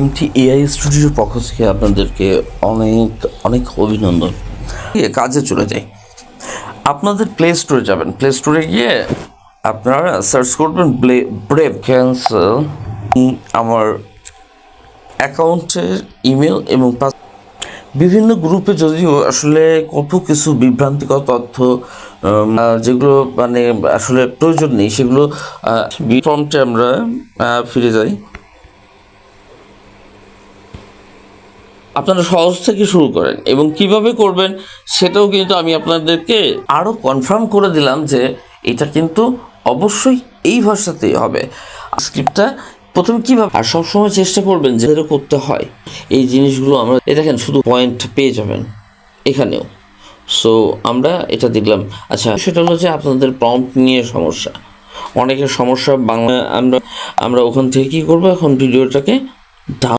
MT AI স্টুডিওর পক্ষ থেকে আপনাদেরকে অনেক অনেক অভিনন্দন। কাজে চলে যাই। আপনাদের প্লে স্টোরে যাবেন, প্লে স্টোরে গিয়ে আপনারা সার্চ করবেন ব্রেভ ক্যান্সেল। আমার অ্যাকাউন্টের ইমেল এবং বিভিন্ন গ্রুপে যদিও আসলে কত কিছু বিভ্রান্তিকর তথ্য যেগুলো মানে আসলে প্রয়োজন নেই সেগুলো ফর্মটে আমরা ফিরে যাই। আপনারা সহজ থেকে শুরু করেন এবং কিভাবে করবেন সেটাও কিন্তু আমি আপনাদেরকে আরও কনফার্ম করে দিলাম যে এটা কিন্তু অবশ্যই এই ভাষাতেই হবে। স্ক্রিপ্টটা প্রথমে কীভাবে, আর সবসময় চেষ্টা করবেন যে করতে হয় এই জিনিসগুলো। আমরা দেখেন শুধু পয়েন্ট পেয়ে যাবেন এখানেও। সো আমরা এটা দেখলাম। আচ্ছা, সেটা হলো যে আপনাদের প্রম্পট নিয়ে সমস্যা, অনেকের সমস্যা বাংলা। আমরা ওখান থেকে কী করবো, এখন ভিডিওটাকে